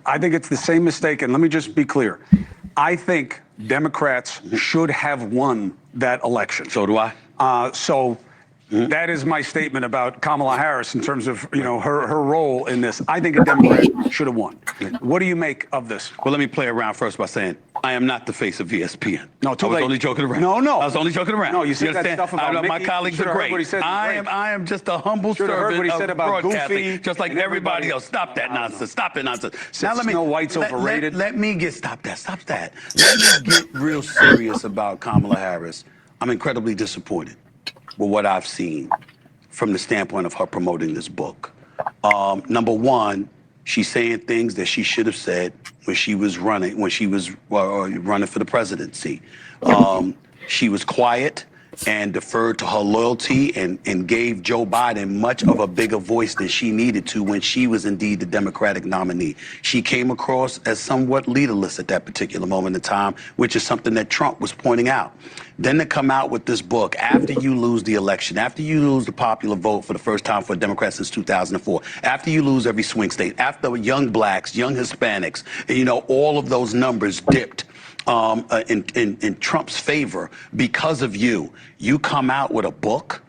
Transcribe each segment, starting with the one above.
I think it's the same mistake. And let me just be clear. I think Democrats should have won that election. So do I. That is my statement about Kamala Harris in terms of, her role in this. I think a Democrat should have won. What do you make of this? Well, let me play around first by saying I am not the face of ESPN. No, I was only joking around. No. I was only joking around. No, you said that stuff about Mickey. My colleagues are great. I am just a humble servant of broadcasting, just like everybody else. Stop that nonsense. Stop that nonsense. Now let me. Snow White's overrated. Let me get stop that. Let me get real serious about Kamala Harris. I'm incredibly disappointed with what I've seen from the standpoint of her promoting this book. Number one, she's saying things that she should have said when she was running for the presidency. She was quiet and deferred to her loyalty and gave Joe Biden much of a bigger voice than she needed to when she was indeed the Democratic nominee. She came across as somewhat leaderless at that particular moment in time, which is something that Trump was pointing out. Then to come out with this book after you lose the election, after you lose the popular vote for the first time for a Democrat since 2004, after you lose every swing state, after young blacks, young Hispanics, all of those numbers dipped in Trump's favor because of you. You come out with a book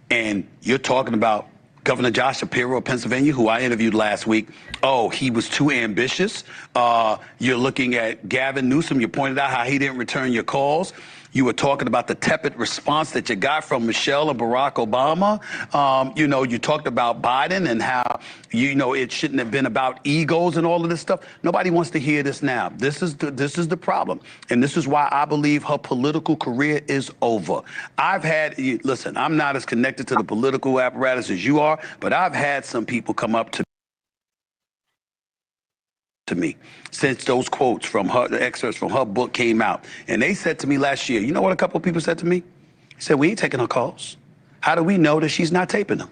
and you're talking about Governor Josh Shapiro of Pennsylvania, who I interviewed last week. Oh, he was too ambitious. You're looking at Gavin Newsom. You pointed out how he didn't return your calls. You were talking about the tepid response that you got from Michelle and Barack Obama. You talked about Biden and how, it shouldn't have been about egos and all of this stuff. Nobody wants to hear this now. This is the problem. And this is why I believe her political career is over. Listen, I'm not as connected to the political apparatus as you are, but I've had some people come up to me since those quotes from her, the excerpts from her book came out. And they said to me last year, you know what a couple of people said to me? They said, we ain't taking her calls. How do we know that she's not taping them?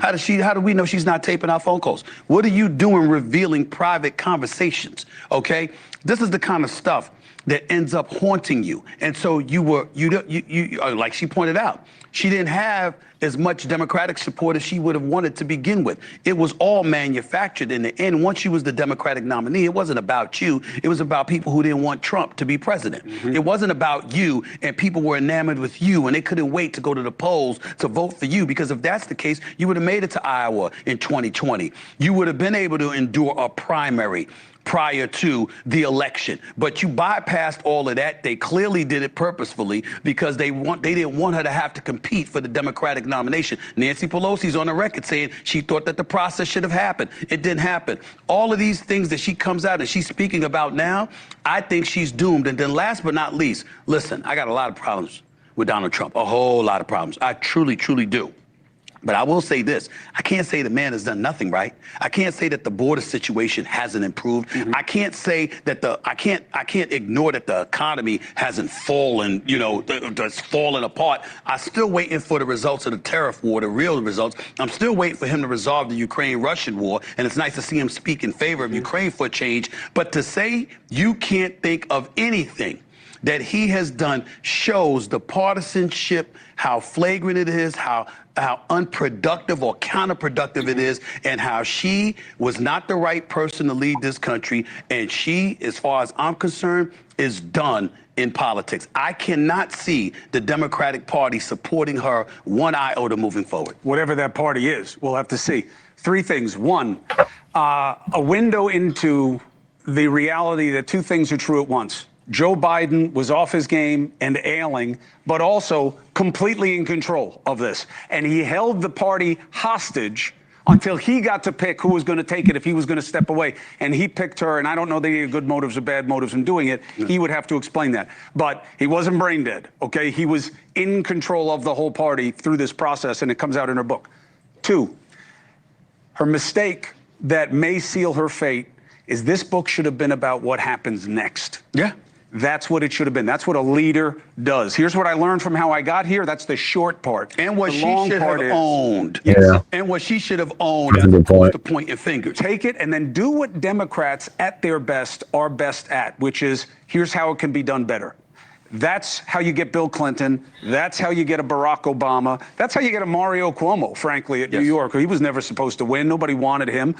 How do we know she's not taping our phone calls? What are you doing revealing private conversations? Okay? This is the kind of stuff that ends up haunting you. And so like she pointed out, she didn't have as much Democratic support as she would have wanted to begin with. It was all manufactured in the end. Once she was the Democratic nominee, it wasn't about you. It was about people who didn't want Trump to be president. It wasn't about you, and people were enamored with you, and they couldn't wait to go to the polls to vote for you, because if that's the case, you would have made it to Iowa in 2020. You would have been able to endure a primary prior to the election. But you bypassed all of that. They clearly did it purposefully because they didn't want her to have to compete for the Democratic nomination. Nancy Pelosi's on the record saying she thought that the process should have happened. It didn't happen. All of these things that she comes out and she's speaking about now, I think she's doomed. And then last but not least, listen, I got a lot of problems with Donald Trump, a whole lot of problems. I truly, truly do. But I will say this, I can't say the man has done nothing right. I can't say that the border situation hasn't improved. I can't say that I can't ignore that the economy hasn't fallen, that's fallen apart. I'm still waiting for the results of the tariff war, the real results. I'm still waiting for him to resolve the Ukraine-Russian war, and it's nice to see him speak in favor of Ukraine for a change. But to say you can't think of anything that he has done shows the partisanship, how flagrant it is, how unproductive or counterproductive it is, and how she was not the right person to lead this country. And she, as far as I'm concerned, is done in politics. I cannot see the Democratic Party supporting her one iota moving forward. Whatever that party is, we'll have to see. Three things. One, a window into the reality that two things are true at once. Joe Biden was off his game and ailing, but also completely in control of this. And he held the party hostage until he got to pick who was going to take it if he was going to step away. And he picked her, and I don't know that he had good motives or bad motives in doing it. He would have to explain that. But he wasn't brain dead, okay? He was in control of the whole party through this process, and it comes out in her book. Two, her mistake that may seal her fate is this book should have been about what happens next. Yeah. That's what it should have been. That's what a leader does. Here's what I learned from how I got here. That's the short part. And what she should have owned. Yeah. And what she should have owned as opposed to pointing fingers. Take it and then do what Democrats at their best are best at, which is here's how it can be done better. That's how you get Bill Clinton. That's how you get a Barack Obama. That's how you get a Mario Cuomo, frankly, at New York. He was never supposed to win. Nobody wanted him.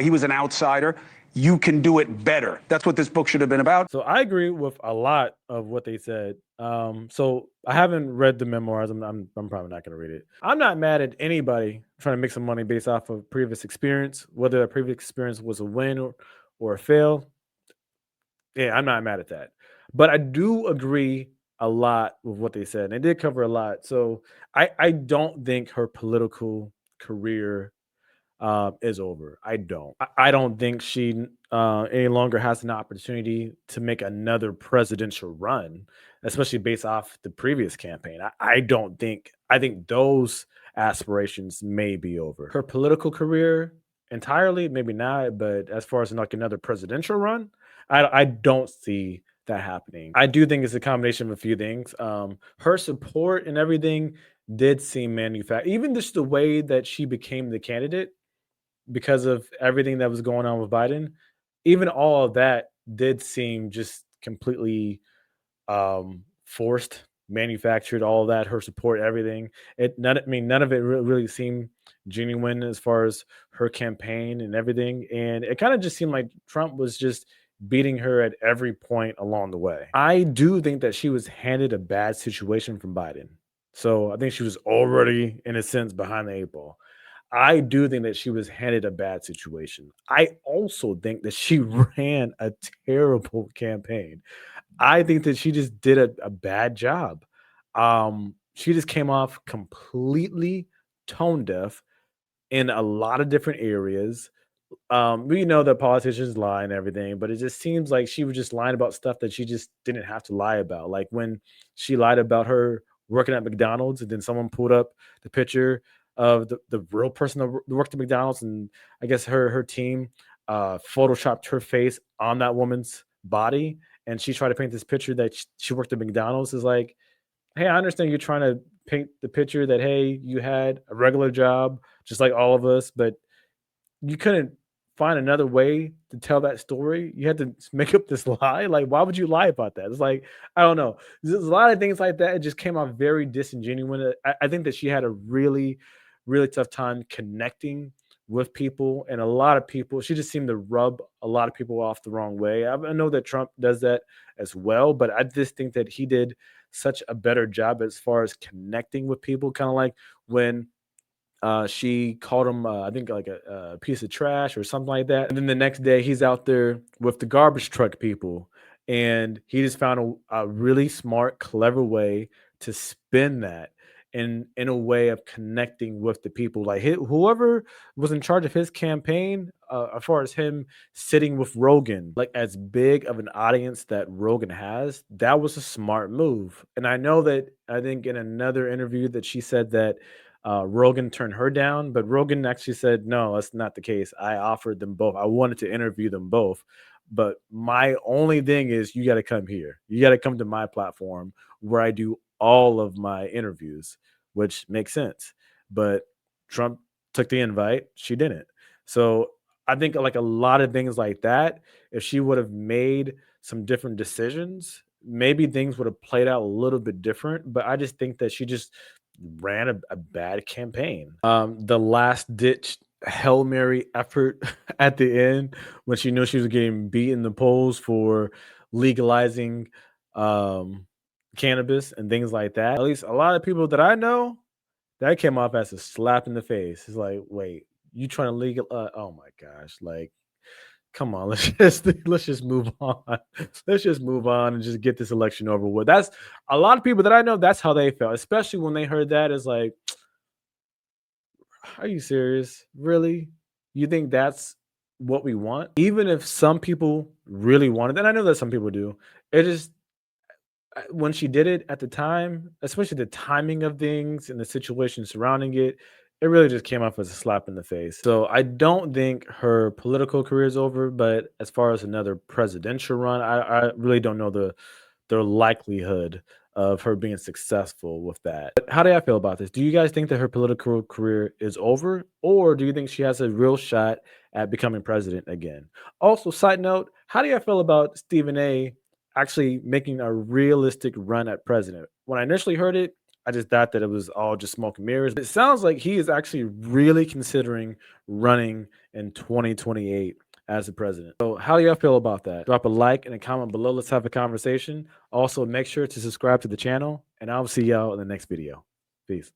He was an outsider. you can do it better. That's what this book should have been about. So I agree with a lot of what they said. So I haven't read the memoirs. I'm probably not going to read it. I'm not mad at anybody trying to make some money based off of previous experience, whether a previous experience was a win or a fail. Yeah, I'm not mad at that. But I do agree a lot with what they said. And they did cover a lot. So I don't think her political career is over. I don't. I don't think she any longer has an opportunity to make another presidential run, especially based off the previous campaign. I don't think. I think those aspirations may be over. Her political career entirely, maybe not. But as far as like another presidential run, I don't see that happening. I do think it's a combination of a few things. Her support and everything did seem manufactured. Even just the way that she became the candidate because of everything that was going on with Biden, even all of that did seem just completely forced, manufactured. All of that, her support, everything. None of it really seemed genuine as far as her campaign and everything. And it kind of just seemed like Trump was just beating her at every point along the way. I do think that she was handed a bad situation from Biden. So I think she was already, in a sense, behind the eight ball. I do think that she was handed a bad situation. I also think that she ran a terrible campaign. I think that she just did a bad job. She just came off completely tone deaf in a lot of different areas. We know that politicians lie and everything, but it just seems like she was just lying about stuff that she just didn't have to lie about. Like when she lied about her working at McDonald's, and then someone pulled up the picture of the real person that worked at McDonald's, and I guess her team photoshopped her face on that woman's body, and she tried to paint this picture that she worked at McDonald's. Is like, hey, I understand you're trying to paint the picture that hey, you had a regular job just like all of us, but you couldn't find another way to tell that story. You had to make up this lie. Like, why would you lie about that? It's like, I don't know. There's a lot of things like that. It just came out very disingenuous. I think that she had a really, really tough time connecting with people, and a lot of people, she just seemed to rub a lot of people off the wrong way. I know that Trump does that as well, but I just think that he did such a better job as far as connecting with people, kind of like when she called him, I think, like a piece of trash or something like that. And then the next day, he's out there with the garbage truck people, and he just found a really smart, clever way to spin that in a way of connecting with the people. Like whoever was in charge of his campaign, as far as him sitting with Rogan, like as big of an audience that Rogan has, that was a smart move. And I know that I think in another interview that she said that Rogan turned her down, but Rogan actually said, no, that's not the case. I offered them both. I wanted to interview them both. But my only thing is you got to come here. You got to come to my platform where I do all of my interviews, which makes sense. But Trump took the invite. She didn't. So I think like a lot of things like that, if she would have made some different decisions, maybe things would have played out a little bit different. But I just think that she just ran a bad campaign. The last ditch Hail Mary effort at the end when she knew she was getting beat in the polls for legalizing um, cannabis and things like that. At least a lot of people that I know, that came off as a slap in the face. It's like, wait, you trying to legal? Oh my gosh, like come on, let's just move on. Let's just move on and just get this election over with. That's a lot of people that I know. That's how they felt, especially when they heard that. It's like, are you serious? Really? You think that's what we want? Even if some people really want it, and I know that some people do, it is when she did it at the time, especially the timing of things and the situation surrounding it, it really just came off as a slap in the face. So I don't think her political career is over, but as far as another presidential run, I really don't know the likelihood of her being successful with that. But how do I feel about this? Do you guys think that her political career is over, or do you think she has a real shot at becoming president again? Also, side note, how do you feel about Stephen A actually making a realistic run at president? When I initially heard it, I just thought that it was all just smoke and mirrors. It sounds like he is actually really considering running in 2028 as the president. So how do y'all feel about that? Drop a like and a comment below. Let's have a conversation. Also, make sure to subscribe to the channel, and I'll see y'all in the next video. Peace.